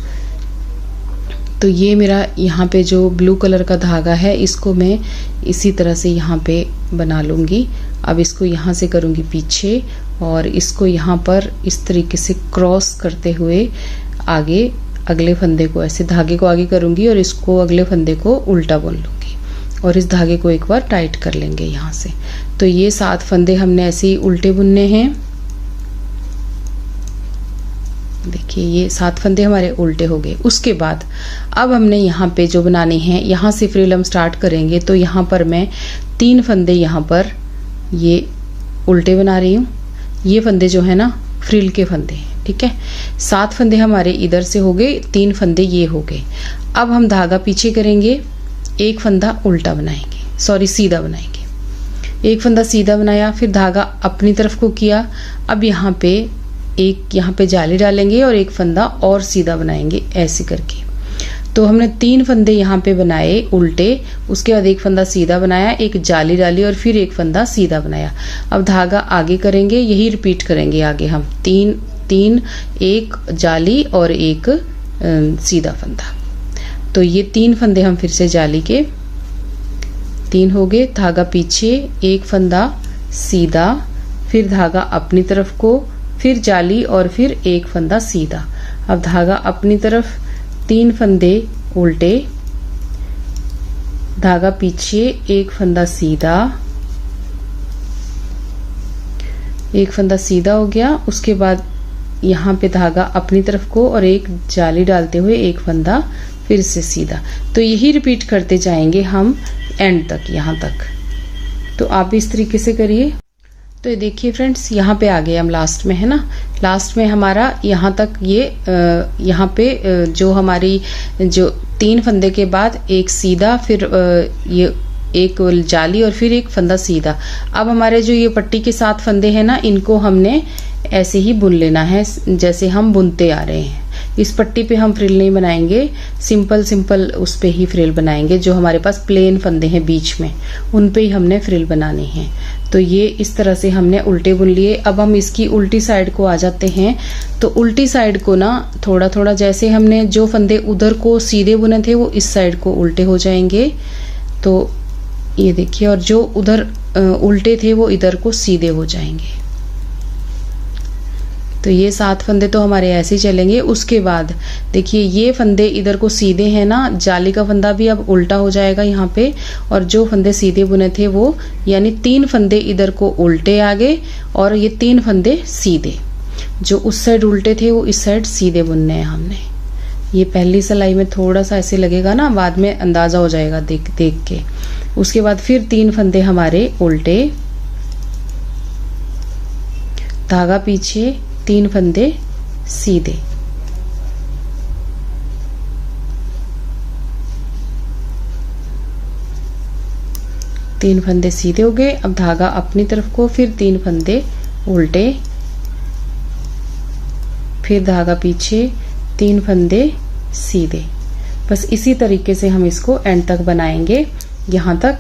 तो ये मेरा यहाँ पे जो ब्लू कलर का धागा है, इसको मैं इसी तरह से यहाँ पे बना लूँगी। अब इसको यहाँ से करूँगी पीछे और इसको यहाँ पर इस तरीके से क्रॉस करते हुए आगे अगले फंदे को ऐसे धागे को आगे करूँगी और इसको अगले फंदे को उल्टा बुन लूँगी और इस धागे को एक बार टाइट कर लेंगे यहाँ से। तो ये 7 फंदे हमने ऐसे ही उल्टे बुनने हैं। देखिए ये 7 फंदे हमारे उल्टे हो गए। उसके बाद अब हमने यहाँ पे जो बनानी है, यहाँ से फ्रिल हम स्टार्ट करेंगे। तो यहाँ पर मैं 3 फंदे यहाँ पर ये उल्टे बना रही हूँ। ये फंदे जो है ना फ्रिल के फंदे हैं, ठीक है। 7 फंदे हमारे इधर से हो गए, 3 फंदे ये हो गए। अब हम धागा पीछे करेंगे, एक फंदा उल्टा बनाएंगे, सॉरी सीधा बनाएंगे। एक फंदा सीधा बनाया, फिर धागा अपनी तरफ को किया। अब यहाँ पे जाली डालेंगे और एक फंदा और सीधा बनाएंगे ऐसे करके। तो हमने 3 फंदे यहाँ पे बनाए उल्टे, उसके बाद एक फंदा सीधा बनाया, एक जाली डाली और फिर एक फंदा सीधा बनाया। अब धागा आगे करेंगे, यही रिपीट करेंगे आगे हम 3 एक जाली और एक सीधा फंदा। तो ये 3 फंदे हम फिर से जाली के 3 हो गए, धागा पीछे, एक फंदा सीधा, फिर धागा अपनी तरफ को, फिर जाली और फिर एक फंदा सीधा। अब धागा अपनी तरफ, 3 फंदे उल्टे, धागा पीछे, एक फंदा सीधा, एक फंदा सीधा हो गया। उसके बाद यहाँ पे धागा अपनी तरफ को और एक जाली डालते हुए एक फंदा फिर से सीधा। तो यही रिपीट करते जाएंगे हम एंड तक, यहाँ तक। तो आप भी इस तरीके से करिए। तो ये देखिए फ्रेंड्स, यहाँ पे आ गए हम लास्ट में, है ना। लास्ट में हमारा यहाँ तक ये यहाँ पे जो हमारी जो 3 फंदे के बाद एक सीधा, फिर ये एक जाली और फिर एक फंदा सीधा। अब हमारे जो ये पट्टी के 7 फंदे हैं ना, इनको हमने ऐसे ही बुन लेना है जैसे हम बुनते आ रहे हैं। इस पट्टी पे हम फ्रिल नहीं बनाएंगे, सिंपल उस पे ही फ्रिल बनाएंगे। जो हमारे पास प्लेन फंदे हैं बीच में, उन पे ही हमने फ्रिल बनानी है। तो ये इस तरह से हमने उल्टे बुन लिए। अब हम इसकी उल्टी साइड को आ जाते हैं। तो उल्टी साइड को ना थोड़ा थोड़ा, जैसे हमने जो फंदे उधर को सीधे बुने थे वो इस साइड को उल्टे हो जाएंगे। तो ये देखिए, और जो उधर उल्टे थे वो इधर को सीधे हो जाएंगे। तो ये 7 फंदे तो हमारे ऐसे ही चलेंगे। उसके बाद देखिए ये फंदे इधर को सीधे हैं ना, जाली का फंदा भी अब उल्टा हो जाएगा यहाँ पे। और जो फंदे सीधे बुने थे वो, यानी 3 फंदे इधर को उल्टे आ गए और ये 3 फंदे सीधे। जो उस साइड उल्टे थे वो इस साइड सीधे बुनने हैं हमने। ये पहली सिलाई में थोड़ा सा ऐसे लगेगा ना, बाद में अंदाजा हो जाएगा देख के। उसके बाद फिर 3 फंदे हमारे उल्टे, धागा पीछे, 3 फंदे सीधे। तीन फंदे सीधे हो गए। अब धागा अपनी तरफ को, फिर 3 फंदे उल्टे, फिर धागा पीछे, 3 फंदे सीधे। बस इसी तरीके से हम इसको एंड तक बनाएंगे, यहाँ तक।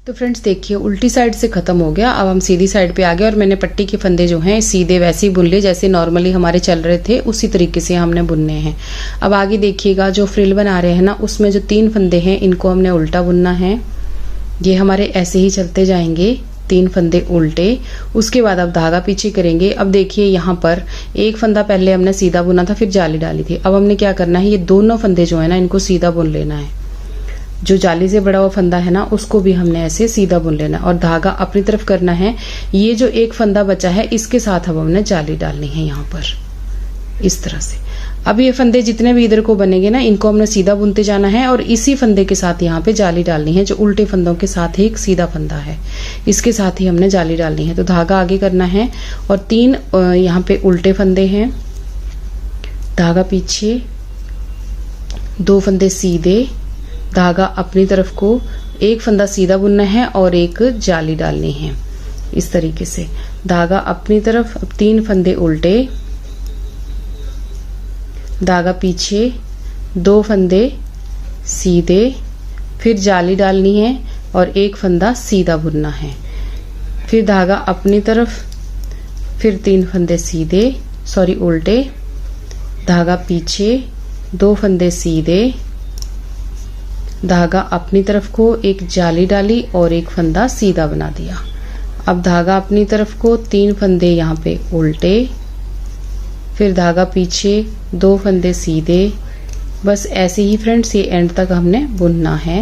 तो फ्रेंड्स देखिए उल्टी साइड से खत्म हो गया। अब हम सीधी साइड पे आ गए और मैंने पट्टी के फंदे जो हैं सीधे वैसे ही बुन लिए जैसे नॉर्मली हमारे चल रहे थे, उसी तरीके से हमने बुनने हैं। अब आगे देखिएगा जो फ्रिल बना रहे हैं ना, उसमें जो 3 फंदे हैं इनको हमने उल्टा बुनना है। ये हमारे ऐसे ही चलते जाएंगे, 3 फंदे उल्टे। उसके बाद अब धागा पीछे करेंगे। अब देखिए यहाँ पर एक फंदा पहले हमने सीधा बुना था, फिर जाली डाली थी। अब हमने क्या करना है, ये दोनों फंदे जो है ना इनको सीधा बुन लेना है। जो जाली से बड़ा हुआ फंदा है ना उसको भी हमने ऐसे सीधा बुन लेना और धागा अपनी तरफ करना है। ये जो एक फंदा बचा है इसके साथ अब हमने जाली डालनी है यहाँ पर इस तरह से। अब ये फंदे जितने भी इधर को बनेंगे ना इनको हमने सीधा बुनते जाना है और इसी फंदे के साथ यहाँ पे जाली डालनी है। जो उल्टे फंदों के साथ ही एक सीधा फंदा है इसके साथ ही हमने जाली डालनी है। तो धागा आगे करना है और 3 यहाँ पे उल्टे फंदे हैं, धागा पीछे, 2 फंदे सीधे, धागा अपनी तरफ को, एक फंदा सीधा बुनना है और एक जाली डालनी है इस तरीके से। धागा अपनी तरफ, अब 3 फंदे उल्टे, धागा पीछे, 2 फंदे सीधे, फिर जाली डालनी है और एक फंदा सीधा बुनना है। फिर धागा अपनी तरफ, फिर 3 फंदे सीधे उल्टे, धागा पीछे, 2 फंदे सीधे, धागा अपनी तरफ को, एक जाली डाली और एक फंदा सीधा बना दिया। अब धागा अपनी तरफ को, 3 फंदे यहाँ पे उल्टे, फिर धागा पीछे, 2 फंदे सीधे। बस ऐसे ही फ्रेंड्स ये एंड तक हमने बुनना है।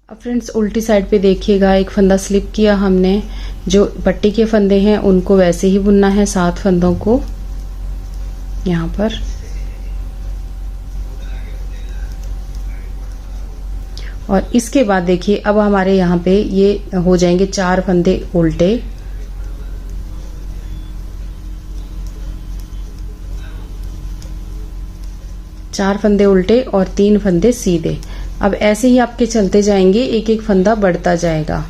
अब फ्रेंड्स उल्टी साइड पे देखिएगा, एक फंदा स्लिप किया हमने। जो पट्टी के फंदे हैं उनको वैसे ही बुनना है, 7 फंदों को यहाँ पर। और इसके बाद देखिए अब हमारे यहाँ पे ये हो जाएंगे 4 फंदे उल्टे, 4 फंदे उल्टे और 3 फंदे सीधे। अब ऐसे ही आपके चलते जाएंगे, एक एक फंदा बढ़ता जाएगा।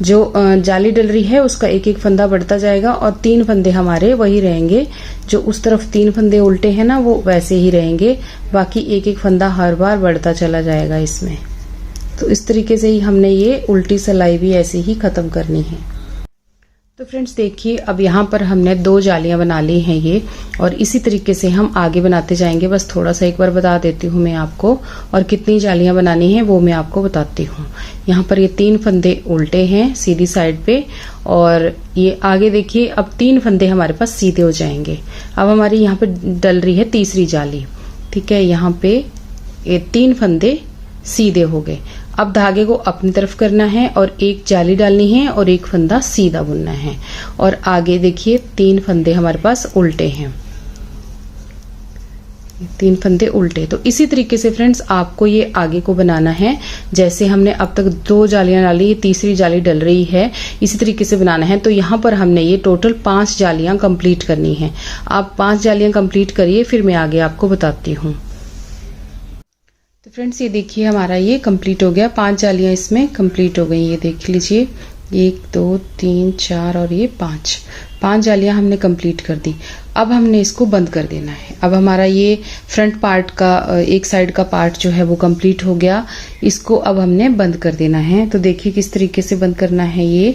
जो जाली डल रही है उसका एक एक फंदा बढ़ता जाएगा और 3 फंदे हमारे वही रहेंगे। जो उस तरफ 3 फंदे उल्टे हैं ना वो वैसे ही रहेंगे, बाकी एक एक फंदा हर बार बढ़ता चला जाएगा इसमें। तो इस तरीके से ही हमने ये उल्टी सिलाई भी ऐसे ही खत्म करनी है। तो फ्रेंड्स देखिए अब यहाँ पर हमने 2 जालियां बना ली हैं ये, और इसी तरीके से हम आगे बनाते जाएंगे। बस थोड़ा सा एक बार बता देती हूँ मैं आपको, और कितनी जालियां बनानी है वो मैं आपको बताती हूँ। यहाँ पर ये 3 फंदे उल्टे हैं सीधी साइड पे, और ये आगे देखिए अब 3 फंदे हमारे पास सीधे हो जाएंगे। अब हमारी यहाँ पे डल रही है तीसरी जाली, ठीक है। यहाँ पे ये 3 फंदे सीधे हो गए। अब धागे को अपनी तरफ करना है और एक जाली डालनी है और एक फंदा सीधा बुनना है। और आगे देखिए 3 फंदे हमारे पास उल्टे हैं, 3 फंदे उल्टे। तो इसी तरीके से फ्रेंड्स आपको ये आगे को बनाना है। जैसे हमने अब तक 2 जालियां डाली, तीसरी जाली डल रही है, इसी तरीके से बनाना है। तो यहाँ पर हमने ये टोटल 5 जालियां कंप्लीट करनी है। आप 5 जालियां कंप्लीट करिए, फिर मैं आगे आपको बताती हूँ। तो फ्रेंड्स ये देखिए हमारा ये कंप्लीट हो गया, 5 जालियां इसमें कंप्लीट हो गई। ये देख लीजिए 1 2 3 4 और ये 5 जालियां हमने कंप्लीट कर दी। अब हमने इसको बंद कर देना है। अब हमारा ये फ्रंट पार्ट का एक साइड का पार्ट जो है वो कंप्लीट हो गया। इसको अब हमने बंद कर देना है। तो देखिए किस तरीके से बंद करना है ये।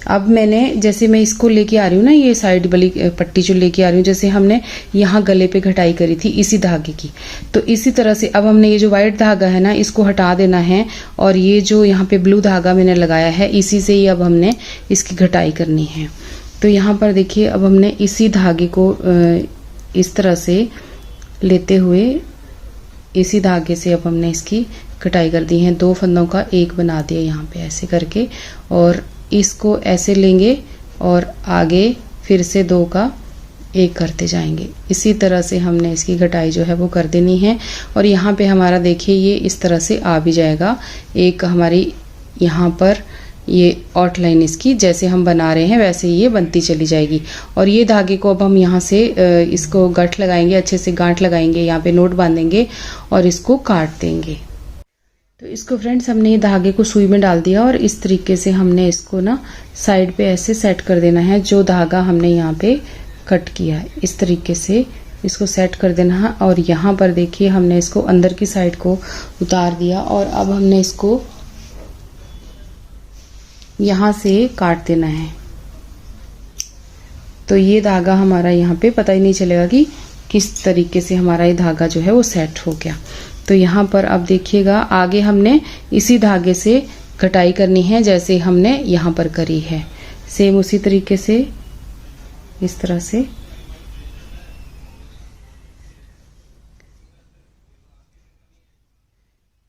अब मैंने जैसे मैं इसको लेके आ रही हूँ ना, ये साइड वाली पट्टी जो लेके आ रही हूँ, जैसे हमने यहाँ गले पे घटाई करी थी इसी धागे की, तो इसी तरह से अब हमने ये जो व्हाइट धागा है ना इसको हटा देना है, और ये जो यहाँ पे ब्लू धागा मैंने लगाया है इसी से ही अब हमने इसकी घटाई करनी है। तो यहाँ पर देखिए अब हमने इसी धागे को इस तरह से लेते हुए इसी धागे से अब हमने इसकी कटाई कर दी है। 2 फंदों का एक बना दिया यहाँ पे ऐसे करके, और इसको ऐसे लेंगे और आगे फिर से 2 का 1 करते जाएंगे। इसी तरह से हमने इसकी घटाई जो है वो कर देनी है। और यहाँ पे हमारा देखिए ये इस तरह से आ भी जाएगा। एक हमारी यहाँ पर ये आउटलाइन इसकी जैसे हम बना रहे हैं वैसे ये बनती चली जाएगी। और ये धागे को अब हम यहाँ से इसको गांठ लगाएंगे, अच्छे से गांठ लगाएंगे, यहाँ पे नोट बांधेंगे और इसको काट देंगे। तो इसको फ्रेंड्स हमने ये धागे को सुई में डाल दिया और इस तरीके से हमने इसको ना साइड पे ऐसे सेट कर देना है। जो धागा हमने यहाँ पे कट किया है इस तरीके से इसको सेट कर देना है। और यहाँ पर देखिए हमने इसको अंदर की साइड को उतार दिया और अब हमने इसको यहाँ से काट देना है। तो ये धागा हमारा यहाँ पे पता ही नहीं चलेगा कि किस तरीके से हमारा ये धागा जो है वो सेट हो गया। तो यहाँ पर अब देखिएगा, आगे हमने इसी धागे से कटाई करनी है जैसे हमने यहाँ पर करी है, सेम उसी तरीके से इस तरह से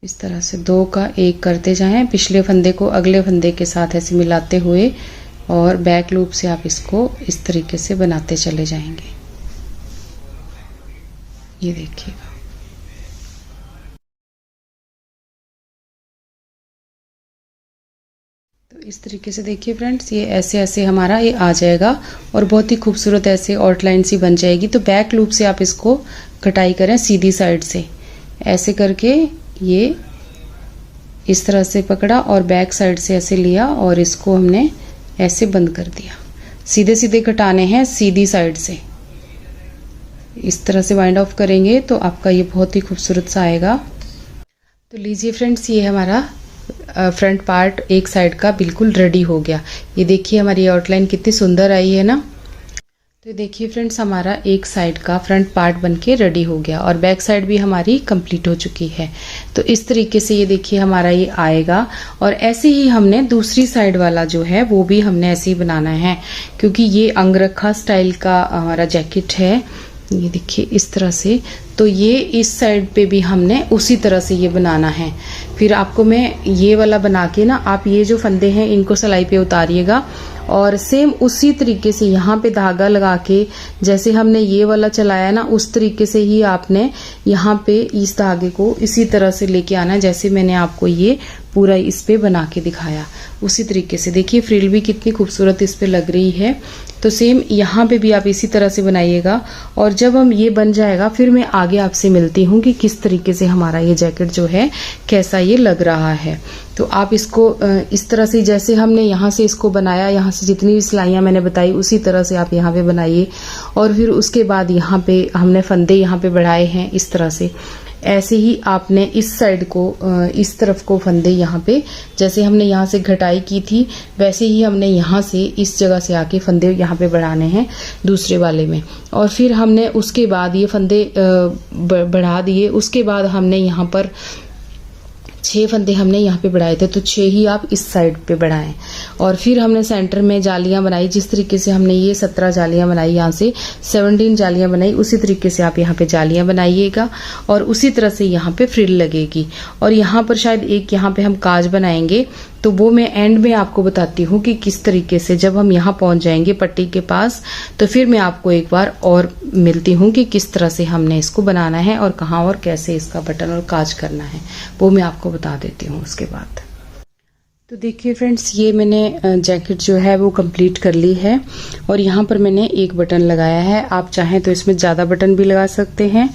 इस तरह से 2 का 1 करते जाएं, पिछले फंदे को अगले फंदे के साथ ऐसे मिलाते हुए और बैक लूप से आप इसको इस तरीके से बनाते चले जाएंगे। ये देखिएगा, तो इस तरीके से देखिए फ्रेंड्स, ये ऐसे ऐसे हमारा ये आ जाएगा और बहुत ही खूबसूरत ऐसे आउटलाइन सी बन जाएगी। तो बैक लूप से आप इसको कटाई करें सीधी साइड से, ऐसे करके ये इस तरह से पकड़ा और बैक साइड से ऐसे लिया और इसको हमने ऐसे बंद कर दिया। सीधे सीधे कटाने हैं सीधी साइड से, इस तरह से वाइंड ऑफ करेंगे तो आपका ये बहुत ही खूबसूरत सा आएगा। तो लीजिए फ्रेंड्स, ये हमारा फ्रंट पार्ट एक साइड का बिल्कुल रेडी हो गया। ये देखिए हमारी आउटलाइन कितनी सुंदर आई है ना। तो देखिए फ्रेंड्स, हमारा एक साइड का फ्रंट पार्ट बनके रेडी हो गया और बैक साइड भी हमारी कंप्लीट हो चुकी है। तो इस तरीके से ये देखिए हमारा ये आएगा और ऐसे ही हमने दूसरी साइड वाला जो है वो भी हमने ऐसे ही बनाना है, क्योंकि ये अंगरखा स्टाइल का हमारा जैकेट है। ये देखिए इस तरह से, तो ये इस साइड पे भी हमने उसी तरह से ये बनाना है। फिर आपको मैं ये वाला बना के ना, आप ये जो फंदे हैं इनको सिलाई पे उतारिएगा और सेम उसी तरीके से यहाँ पे धागा लगा के जैसे हमने ये वाला चलाया ना, उस तरीके से ही आपने यहाँ पे इस धागे को इसी तरह से लेके आना है जैसे मैंने आपको ये पूरा इस पे बना के दिखाया। उसी तरीके से देखिए फ्रिल भी कितनी खूबसूरत इस पे लग रही है। तो सेम यहाँ पे भी आप इसी तरह से बनाइएगा और जब हम ये बन जाएगा फिर मैं आगे आपसे मिलती हूँ कि किस तरीके से हमारा ये जैकेट जो है कैसा ये लग रहा है। तो आप इसको इस तरह से जैसे हमने यहाँ से इसको बनाया, यहाँ से जितनी भी सिलाइयाँ मैंने बताई उसी तरह से आप यहाँ पे बनाइए और फिर उसके बाद यहाँ पे हमने फंदे यहाँ पे बढ़ाए हैं इस तरह से। ऐसे ही आपने इस साइड को इस तरफ को फंदे यहाँ पे जैसे हमने यहाँ से घटाई की थी वैसे ही हमने यहाँ से इस जगह से आके फंदे यहाँ पे बढ़ाने हैं दूसरे वाले में। और फिर हमने उसके बाद ये फंदे बढ़ा दिए। उसके बाद हमने यहाँ पर 6 फंदे हमने यहाँ पे बढ़ाए थे, तो 6 ही आप इस साइड पे बढ़ाएं। और फिर हमने सेंटर में जालियां बनाई, जिस तरीके से हमने ये 17 जालियां बनाई, यहाँ से 17 जालियां बनाई, उसी तरीके से आप यहाँ पे जालियां बनाइएगा और उसी तरह से यहाँ पे फ्रिल लगेगी। और यहाँ पर शायद एक यहाँ पे हम काज बनाएंगे, तो वो मैं एंड में आपको बताती हूँ कि किस तरीके से जब हम यहाँ पहुंच जाएंगे पट्टी के पास तो फिर मैं आपको एक बार और मिलती हूँ कि किस तरह से हमने इसको बनाना है और कहाँ और कैसे इसका बटन और काज करना है, वो मैं आपको बता देती हूँ उसके बाद। तो देखिए फ्रेंड्स, ये मैंने जैकेट जो है वो कंप्लीट कर ली है और यहाँ पर मैंने एक बटन लगाया है। आप चाहें तो इसमें ज़्यादा बटन भी लगा सकते हैं।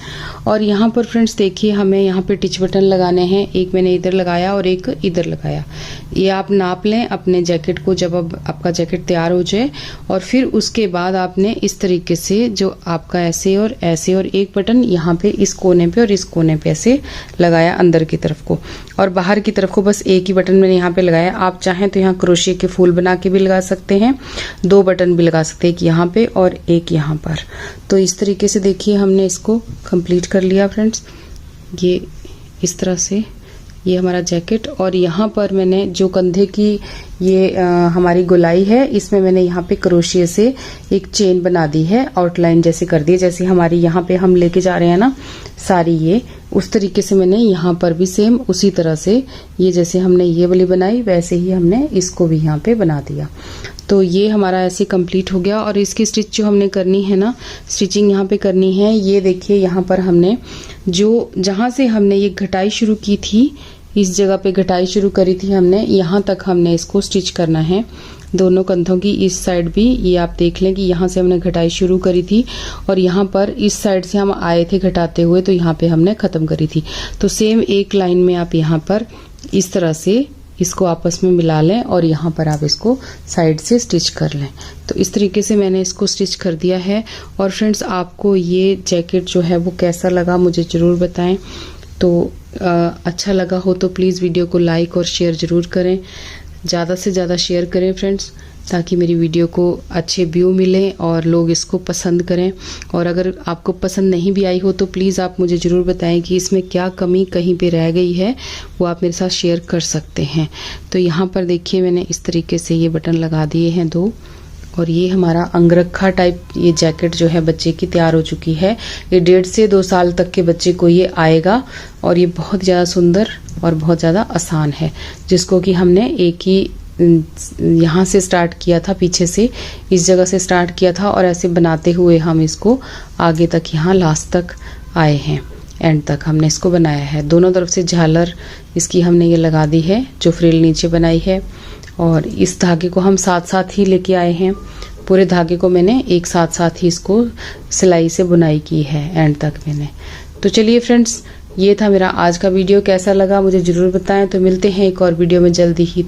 और यहाँ पर फ्रेंड्स देखिए हमें यहाँ पे टिच बटन लगाने हैं, एक मैंने इधर लगाया और एक इधर लगाया। ये आप नाप लें अपने जैकेट को जब अब आपका जैकेट तैयार हो जाए और फिर उसके बाद आपने इस तरीके से जो आपका ऐसे और एक बटन यहाँ पे इस कोने पे और इस कोने पे ऐसे लगाया अंदर की तरफ को, और बाहर की तरफ को बस एक ही बटन मैंने यहाँ पे लगाया। आप चाहें तो यहाँ क्रोशिया के फूल बना के भी लगा सकते हैं, 2 बटन भी लगा सकते हैं, एक यहाँ पे और एक यहाँ पर। तो इस तरीके से देखिए हमने इसको कंप्लीट कर लिया फ्रेंड्स। ये इस तरह से ये हमारा जैकेट। और यहाँ पर मैंने जो कंधे की ये हमारी गोलाई है, इसमें मैंने यहाँ पे क्रोशिया से एक चेन बना दी है, आउटलाइन जैसे कर दी, जैसे हमारी यहाँ पे हम लेके जा रहे हैं ना सारी, ये उस तरीके से मैंने यहाँ पर भी सेम उसी तरह से ये जैसे हमने ये वाली बनाई वैसे ही हमने इसको भी यहाँ पे बना दिया। तो ये हमारा ऐसे कंप्लीट हो गया। और इसकी स्टिच जो हमने करनी है ना, स्टिचिंग यहाँ पे करनी है। ये देखिए यहाँ पर हमने जो जहाँ से हमने ये घटाई शुरू की थी, इस जगह पे घटाई शुरू करी थी हमने, यहाँ तक हमने इसको स्टिच करना है दोनों कंधों की। इस साइड भी ये आप देख लें कि यहाँ से हमने घटाई शुरू करी थी और यहाँ पर इस साइड से हम आए थे घटाते हुए, तो यहाँ पे हमने खत्म करी थी। तो सेम एक लाइन में आप यहाँ पर इस तरह से इसको आपस में मिला लें और यहाँ पर आप इसको साइड से स्टिच कर लें। तो इस तरीके से मैंने इसको स्टिच कर दिया है। और फ्रेंड्स, आपको ये जैकेट जो है वो कैसा लगा मुझे ज़रूर बताएं। तो अच्छा लगा हो तो प्लीज़ वीडियो को लाइक और शेयर ज़रूर करें। ज़्यादा से ज़्यादा शेयर करें फ्रेंड्स, ताकि मेरी वीडियो को अच्छे व्यू मिलें और लोग इसको पसंद करें। और अगर आपको पसंद नहीं भी आई हो तो प्लीज़ आप मुझे ज़रूर बताएं कि इसमें क्या कमी कहीं पे रह गई है, वो आप मेरे साथ शेयर कर सकते हैं। तो यहाँ पर देखिए मैंने इस तरीके से ये बटन लगा दिए हैं 2, और ये हमारा अंगरखा टाइप ये जैकेट जो है बच्चे की तैयार हो चुकी है। ये 1.5 से 2 साल तक के बच्चे को ये आएगा, और ये बहुत ज़्यादा सुंदर और बहुत ज़्यादा आसान है, जिसको कि हमने एक ही यहाँ से स्टार्ट किया था, पीछे से इस जगह से स्टार्ट किया था, और ऐसे बनाते हुए हम इसको आगे तक यहाँ लास्ट तक आए हैं, एंड तक हमने इसको बनाया है। दोनों तरफ से झालर इसकी हमने ये लगा दी है, जो फ्रिल नीचे बनाई है, और इस धागे को हम साथ साथ ही लेके आए हैं। पूरे धागे को मैंने एक साथ साथ ही इसको सिलाई से बुनाई की है एंड तक मैंने। तो चलिए फ्रेंड्स, ये था मेरा आज का वीडियो। कैसा लगा मुझे ज़रूर बताएं। तो मिलते हैं एक और वीडियो में जल्दी ही।